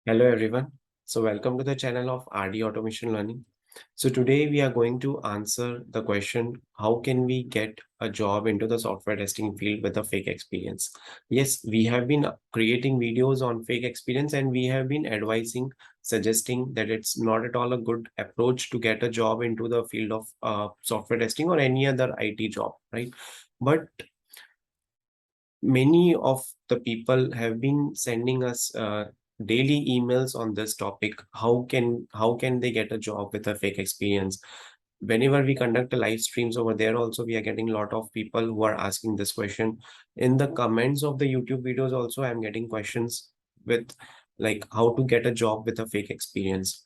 Hello everyone. So welcome to the channel of RD Automation Learning. So today we are going to answer the question, how can we get a job into the software testing field with a fake experience? Yes, we have been creating videos on fake experience and we have been advising, suggesting that it's not at all a good approach to get a job into the field of software testing or any other IT job, right? But many of the people have been sending us daily emails on this topic. How can they get a job with a fake experience? Whenever we conduct a live streams over there also, we are getting a lot of people who are asking this question. In the comments of the YouTube videos also, I'm getting questions with like how to get a job with a fake experience.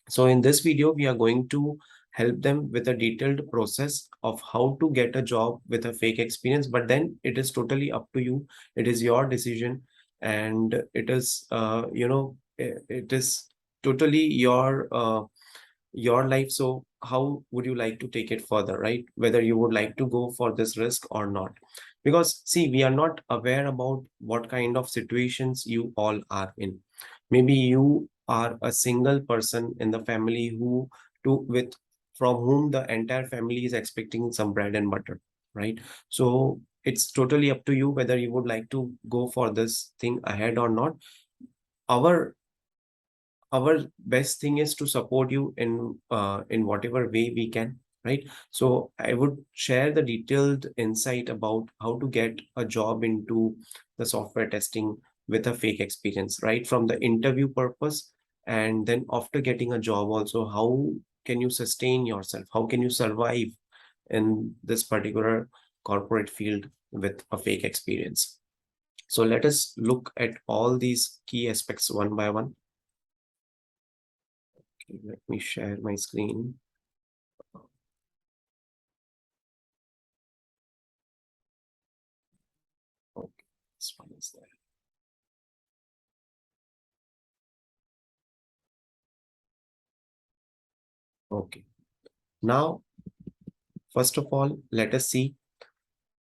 So in this video, we are going to help them with a detailed process of how to get a job with a fake experience. But then it is totally up to you. It is your decision, and it is it is totally your life. So how would you like to take it further, right? Whether you would like to go for this risk or not. Because see, we are not aware about what kind of situations you all are in. Maybe you are a single person in the family who to with from whom the entire family is expecting some bread and butter, right? So it's totally up to you whether you would like to go for this thing ahead or not. Our our best thing is to support you in whatever way we can, right? So I would share the detailed insight about how to get a job into the software testing with a fake experience, right from the interview purpose. And then after getting a job also, how can you sustain yourself, how can you survive in this particular corporate field with a fake experience. So let us look at all these key aspects one by one. Okay, let me share my screen. Okay, this one is there. Okay. Now, first of all, let us see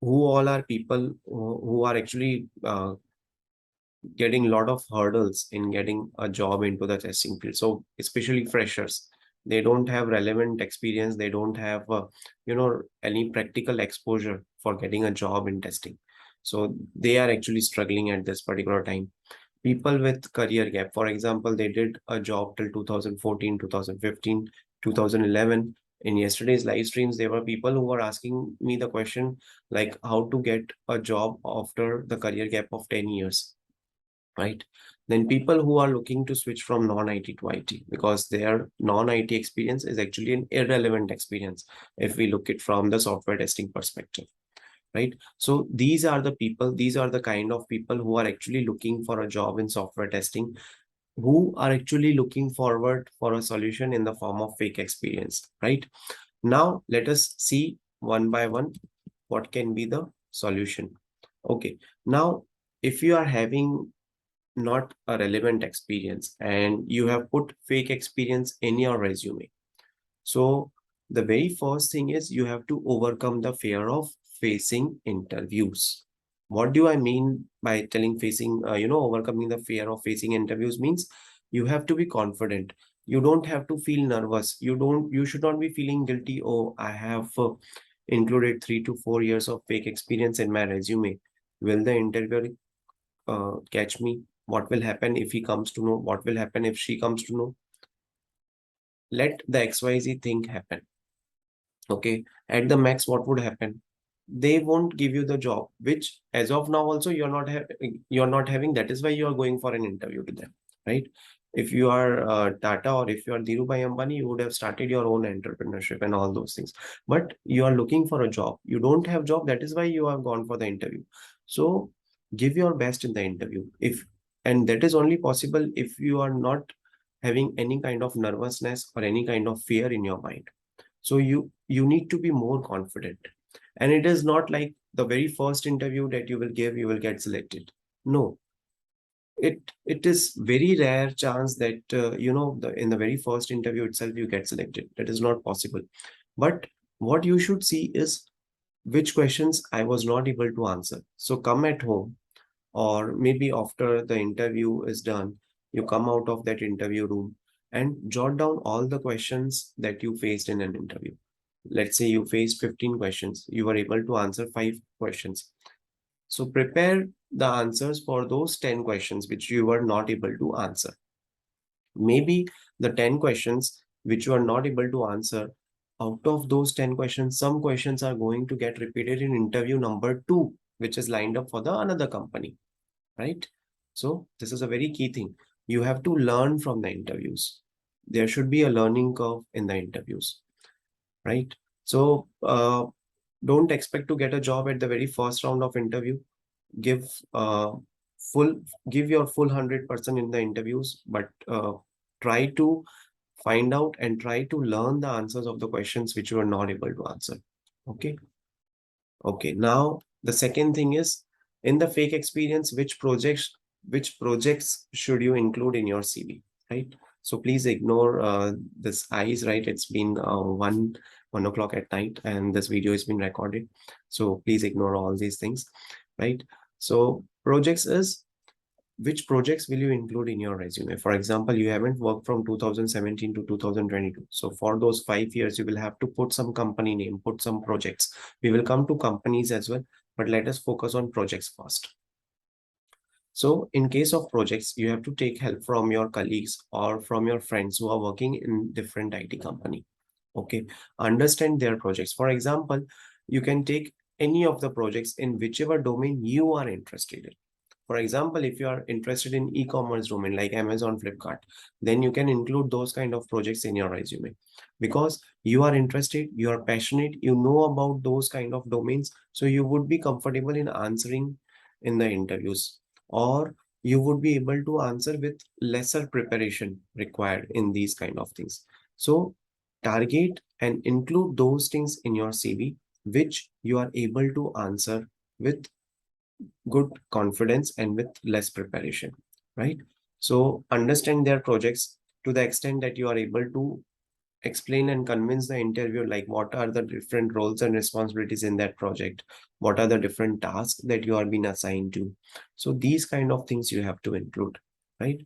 who all are people who are actually getting a lot of hurdles in getting a job into the testing field. So especially freshers, they don't have relevant experience. They don't have, any practical exposure for getting a job in testing. So they are actually struggling at this particular time. People with career gap, for example, they did a job till 2014, 2015, 2011. In yesterday's live streams, there were people who were asking me the question like how to get a job after the career gap of 10 years, right? Then people who are looking to switch from non-IT to IT because their non-IT experience is actually an irrelevant experience if we look it from the software testing perspective, right? So these are the people, these are the kind of people who are actually looking for a job in software testing, who are actually looking forward for a solution in the form of fake experience, right? Now let us see one by one what can be the solution. Okay, now if you are having not a relevant experience and you have put fake experience in your resume, so the very first thing is you have to overcome the fear of facing interviews. What do I mean by telling facing, overcoming the fear of facing interviews means you have to be confident. You don't have to feel nervous. You should not be feeling guilty. Oh, I have included 3 to 4 years of fake experience in my resume. Will the interviewer catch me? What will happen if he comes to know? What will happen if she comes to know? Let the XYZ thing happen. Okay, at the max, what would happen? They won't give you the job, which as of now also you're not having. That is why you are going for an interview to them, right? If you are Tata or if you are Dhirubhai Ambani, you would have started your own entrepreneurship and all those things. But you are looking for a job. You don't have job. That is why you have gone for the interview. So give your best in the interview. If and that is only possible if you are not having any kind of nervousness or any kind of fear in your mind. So you need to be more confident. And it is not like the very first interview that you will give, you will get selected. No, it is very rare chance that in the very first interview itself you get selected. That is not possible. But what you should see is which questions I was not able to answer. So come at home or maybe after the interview is done, you come out of that interview room and jot down all the questions that you faced in an interview. Let's say you faced 15 questions, you were able to answer 5 questions. So prepare the answers for those 10 questions which you were not able to answer. Maybe the 10 questions which you are not able to answer, out of those 10 questions, some questions are going to get repeated in interview number 2, which is lined up for the another company, right? So this is a very key thing. You have to learn from the interviews. There should be a learning curve in the interviews, right? So don't expect to get a job at the very first round of interview. Give full give your full 100% in the interviews, but try to find out and try to learn the answers of the questions which you are not able to answer. Okay, now the second thing is, in the fake experience, which projects should you include in your CV, right? So please ignore this eyes, right? It's been 1 o'clock at night and this video has been recorded, so please ignore all these things, right? So projects is, which projects will you include in your resume? For example, you haven't worked from 2017 to 2022. So for those 5 years, you will have to put some company name, put some projects. We will come to companies as well, but let us focus on projects first. So in case of projects, you have to take help from your colleagues or from your friends who are working in different IT company. Okay, understand their projects. For example, you can take any of the projects in whichever domain you are interested in. For example, if you are interested in e-commerce domain like Amazon, Flipkart, then you can include those kind of projects in your resume because you are interested, you are passionate, you know about those kind of domains. So you would be comfortable in answering in the interviews, or you would be able to answer with lesser preparation required in these kind of things. So target and include those things in your CV which you are able to answer with good confidence and with less preparation, right? So understand their projects to the extent that you are able to explain and convince the interviewer, like what are the different roles and responsibilities in that project, what are the different tasks that you are being assigned to. So these kind of things you have to include, right?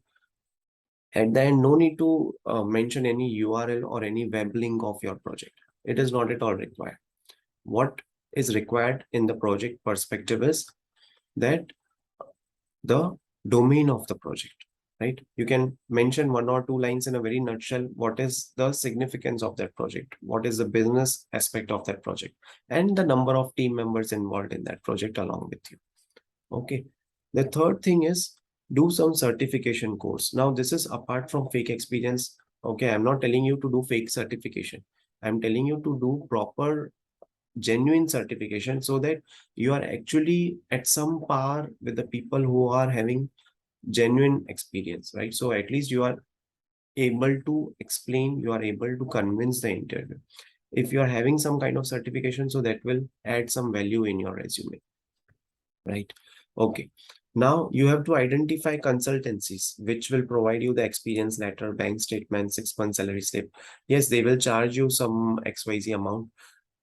At the end, no need to mention any URL or any web link of your project. It is not at all required. What is required in the project perspective is that the domain of the project, right? You can mention 1 or 2 lines in a very nutshell. What is the significance of that project? What is the business aspect of that project? And the number of team members involved in that project along with you. Okay. The third thing is do some certification course. Now, this is apart from fake experience. Okay. I'm not telling you to do fake certification. I'm telling you to do proper genuine certification so that you are actually at some par with the people who are having genuine experience, right? So at least you are able to explain, you are able to convince the interview. If you are having some kind of certification, so that will add some value in your resume, right? Okay. Now you have to identify consultancies which will provide you the experience letter, bank statement, 6 month salary slip. Yes, they will charge you some XYZ amount.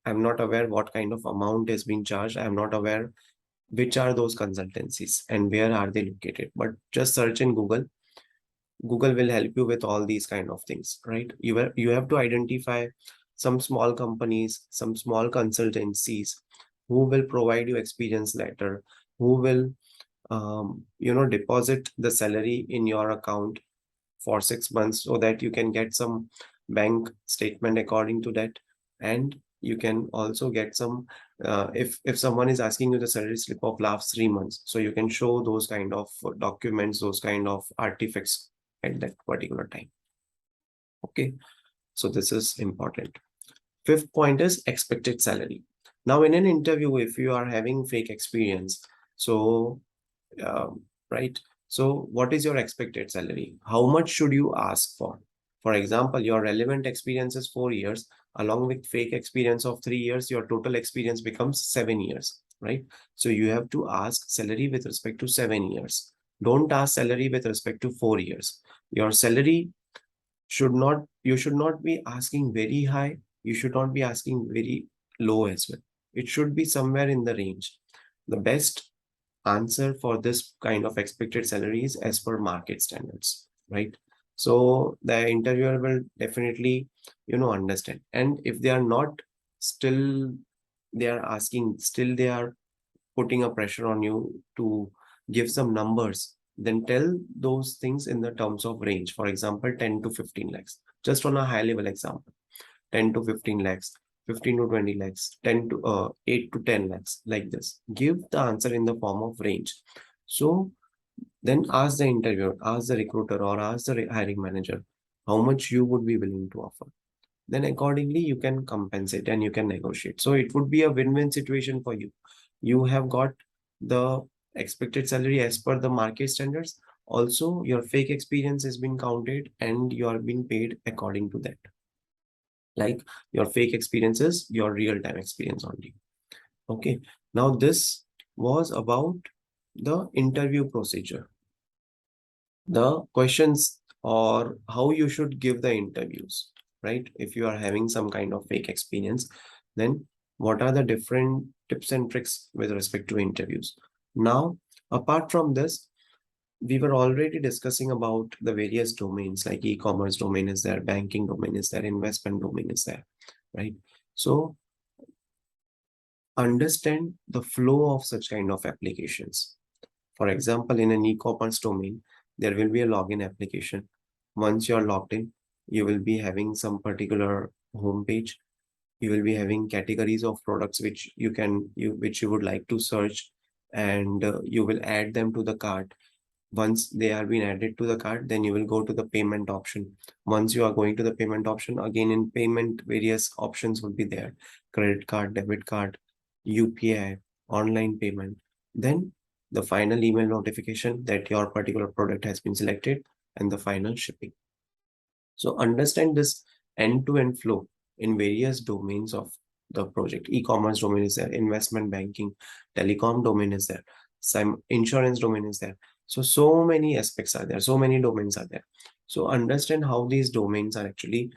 I'm not aware what kind of amount is being charged. I'm not aware which are those consultancies and where are they located. But just search in Google. Google will help you with all these kind of things, right? You have to identify some small companies, some small consultancies who will provide you experience letter, who will deposit the salary in your account for 6 months so that you can get some bank statement according to that. And you can also get some if someone is asking you the salary slip of last 3 months, so you can show those kind of documents, those kind of artifacts at that particular time. Okay, so this is important. Fifth point is expected salary. Now in an interview, if you are having fake experience, so right, so what is your expected salary? How much should you ask for? For example, your relevant experience is 4 years. Along with fake experience of 3 years, your total experience becomes 7 years, right? So you have to ask salary with respect to 7 years. Don't ask salary with respect to 4 years. Your salary you should not be asking very high. You should not be asking very low as well. It should be somewhere in the range. The best answer for this kind of expected salary is as per market standards. right? So the interviewer will definitely, understand. And if they are not, still they are asking, still they are putting a pressure on you to give some numbers, then tell those things in the terms of range. For example, 10 to 15 lakhs, just on a high level example. 10 to 15 lakhs, 15 to 20 lakhs, 10 to 8 to 10 lakhs, like this. Give the answer in the form of range. So then ask the interviewer, ask the recruiter, or ask the hiring manager how much you would be willing to offer. Then accordingly, you can compensate and you can negotiate. So it would be a win-win situation for you. You have got the expected salary as per the market standards. Also, your fake experience has been counted and you are being paid according to that. Like your fake experience is your real-time experience only. Okay. Now this was about the interview procedure, the questions or how you should give the interviews, right? If you are having some kind of fake experience, then what are the different tips and tricks with respect to interviews? Now, apart from this, we were already discussing about the various domains, like e-commerce domain is there, banking domain is there, investment domain is there, right? So understand the flow of such kind of applications. For example, in an e-commerce domain, there will be a login application. Once you're logged in, you will be having some particular homepage. You will be having categories of products which which you would like to search, and you will add them to the cart. Once they are being added to the cart, then you will go to the payment option. Once you are going to the payment option, again in payment, various options will be there: credit card, debit card, UPI, online payment. Then the final email notification that your particular product has been selected, and the final shipping. So understand this end-to-end flow in various domains of the project. E-commerce domain is there, investment banking, telecom domain is there, some insurance domain is there. So many aspects are there, so many domains are there. So understand how these domains are actually,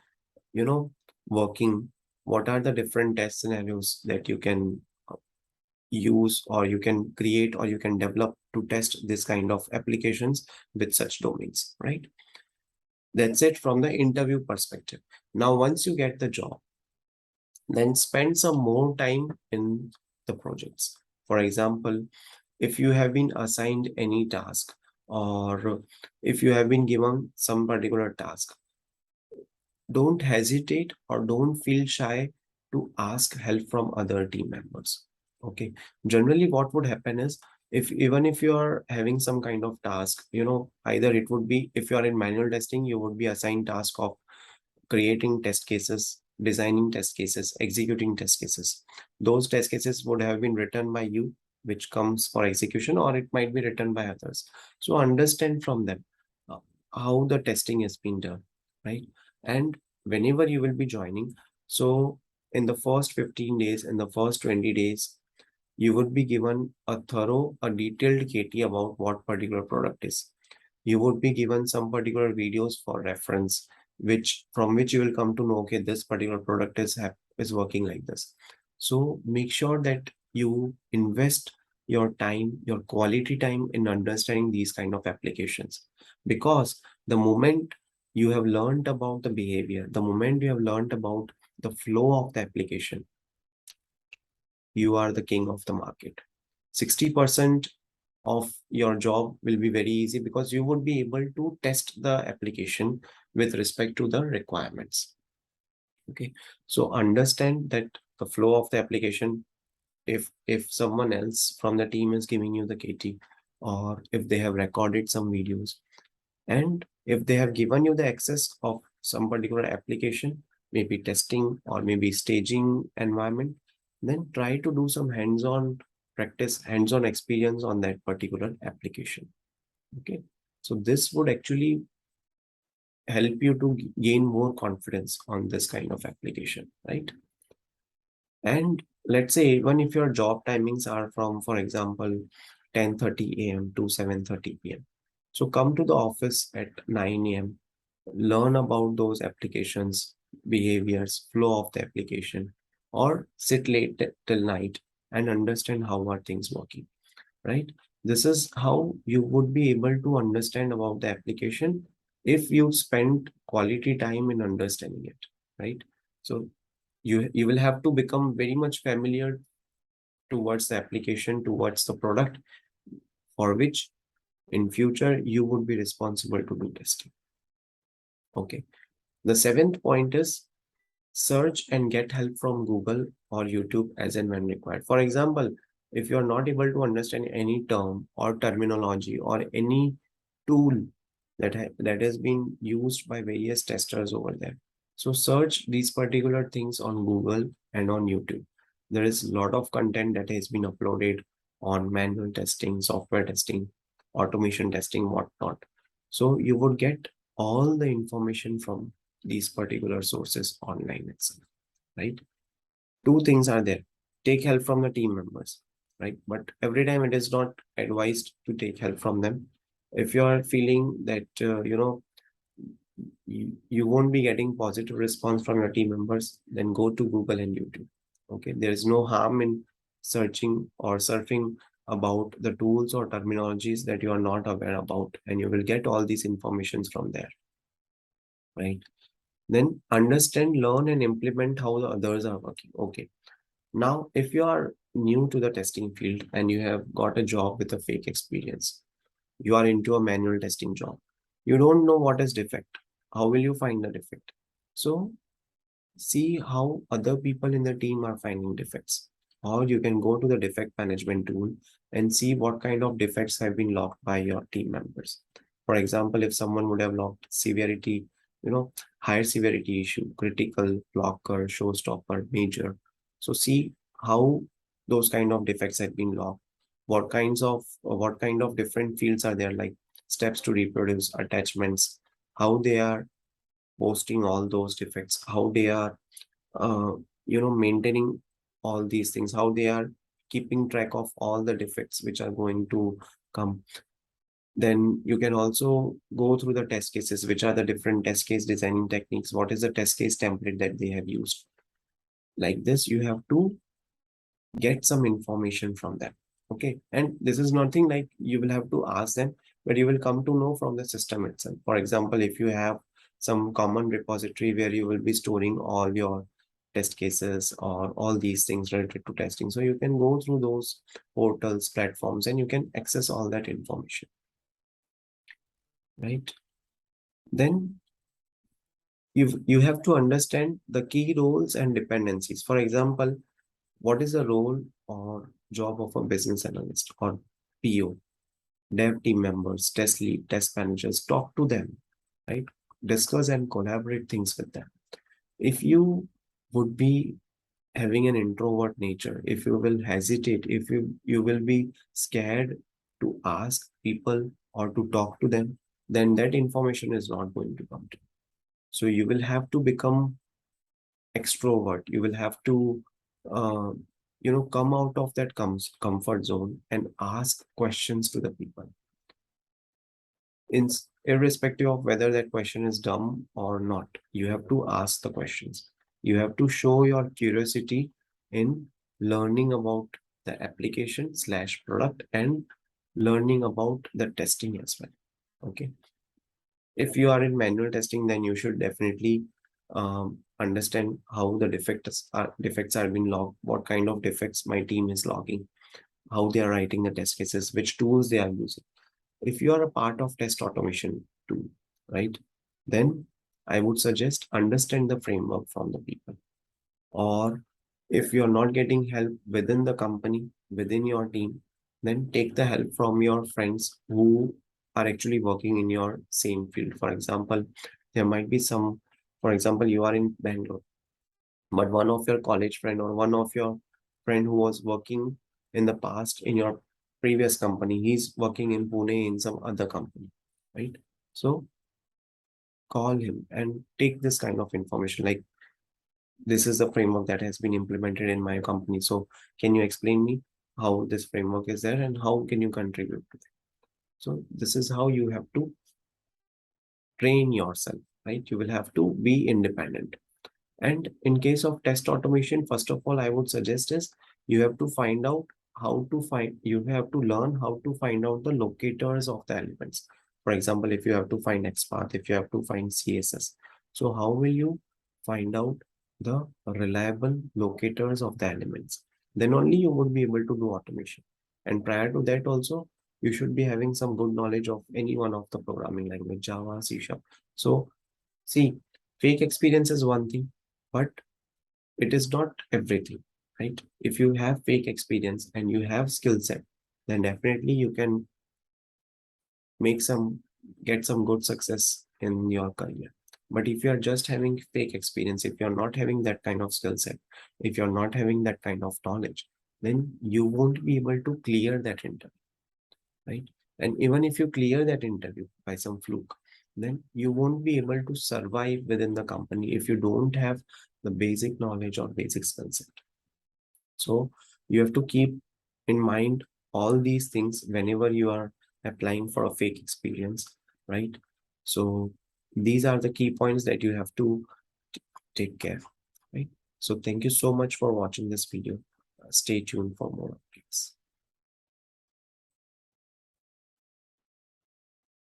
working. What are the different test scenarios that you can use, or you can create, or you can develop to test this kind of applications with such domains, right? That's it from the interview perspective. Now, once you get the job, then spend some more time in the projects. For example, if you have been assigned any task, or if you have been given some particular task, don't hesitate or don't feel shy to ask help from other team members. Okay. Generally, what would happen is, if even if you are having some kind of task, either it would be, if you are in manual testing, you would be assigned task of creating test cases, designing test cases, executing test cases. Those test cases would have been written by you, which comes for execution, or it might be written by others. So understand from them uh, how the testing is being done, right? And whenever you will be joining, so in the first 15 days, in the first 20 days, you would be given a detailed KT about what particular product is. You would be given some particular videos for reference, which from which you will come to know, okay, this particular product is working like this. So make sure that you invest your time, your quality time, in understanding these kind of applications, because the moment you have learned about the behavior, the moment you have learned about the flow of the application, you are the king of the market. 60% of your job will be very easy, because you would be able to test the application with respect to the requirements. Okay. So understand that the flow of the application, if someone else from the team is giving you the KT, or if they have recorded some videos, and if they have given you the access of some particular application, maybe testing or maybe staging environment, then try to do some hands-on practice, hands-on experience on that particular application. Okay. So this would actually help you to gain more confidence on this kind of application, right? And let's say, even if your job timings are from, for example, 10:30 a.m. to 7:30 p.m. So come to the office at 9 a.m., learn about those applications, behaviors, flow of the application, or sit late till night and understand how are things working, right? This is how you would be able to understand about the application if you spend quality time in understanding it, right? So you will have to become very much familiar towards the application, towards the product, for which in future you would be responsible to do testing. Okay. The seventh point is search and get help from Google or YouTube as and when required. For example, if you're not able to understand any term or terminology or any tool that has been used by various testers over there, so search these particular things on Google and on YouTube. There is a lot of content that has been uploaded on manual testing, software testing, automation testing, whatnot. So you would get all the information from these particular sources online itself, right? Two things are there. Take help from the team members, right? But every time it is not advised to take help from them. If you are feeling that, you won't be getting positive response from your team members, then go to Google and YouTube. Okay. There is no harm in searching or surfing about the tools or terminologies that you are not aware about, and you will get all these informations from there, right? Then understand, learn, and implement how the others are working. Okay. Now, if you are new to the testing field and you have got a job with a fake experience, you are into a manual testing job. You don't know what is defect. How will you find the defect? So see how other people in the team are finding defects. Or you can go to the defect management tool and see what kind of defects have been logged by your team members. For example, if someone would have logged severity, higher severity issue, critical, blocker, showstopper, major. So see how those kind of defects have been logged. What kind of different fields are there, like steps to reproduce, attachments, how they are posting all those defects, how they are uh, maintaining all these things, how they are keeping track of all the defects which are going to come. Then you can also go through the test cases, which are the different test case designing techniques, what is the test case template that they have used. Like this, you have to get some information from them. Okay. And this is nothing like you will have to ask them, but you will come to know from the system itself. For example, if you have some common repository where you will be storing all your test cases or all these things related to testing. So you can go through those portals, platforms, and you can access all that information, right? Then you have to understand the key roles and dependencies. For example, what is the role or job of a business analyst or PO, dev team members, test lead, test managers? Talk to them, right? Discuss and collaborate things with them. If you would be having an introvert nature, if you will hesitate, if you will be scared to ask people or to talk to them, then that information is not going to come to you. So you will have to become extrovert. You will have to uh, come out of that comfort zone and ask questions to the people, in irrespective of whether that question is dumb or not. You have to ask the questions. You have to show your curiosity in learning about the application slash product and learning about the testing as well. Okay. If you are in manual testing, then you should definitely understand how the defects are being logged, what kind of defects my team is logging, how they are writing the test cases, which tools they are using. If you are a part of test automation tool, right, then I would suggest understand the framework from the people. Or if you're not getting help within the company, within your team, then take the help from your friends who are actually working in your same field. For example, there might be some, for example, you are in Bangalore, but one of your college friend or one of your friend who was working in the past in your previous company, he's working in Pune in some other company, right? So call him and take this kind of information, like, this is the framework that has been implemented in my company. So can you explain me how this framework is there and how can you contribute to it? So this is how you have to train yourself, right? You will have to be independent. And in case of test automation, first of all, I would suggest is you have to you have to learn how to find out the locators of the elements. For example, if you have to find XPath, if you have to find CSS, so how will you find out the reliable locators of the elements? Then only you would be able to do automation. And prior to that also, you should be having some good knowledge of any one of the programming language, Java, C Sharp. So see, fake experience is one thing, but it is not everything, right? If you have fake experience and you have skill set, then definitely you can make some get some good success in your career. But if you are just having fake experience, if you're not having that kind of skill set, if you're not having that kind of knowledge, then you won't be able to clear that interview, right? And even if you clear that interview by some fluke, then you won't be able to survive within the company if you don't have the basic knowledge or basic skill set. So you have to keep in mind all these things whenever you are applying for a fake experience, right? So these are the key points that you have to take care, right? So thank you so much for watching this video. Stay tuned for more updates.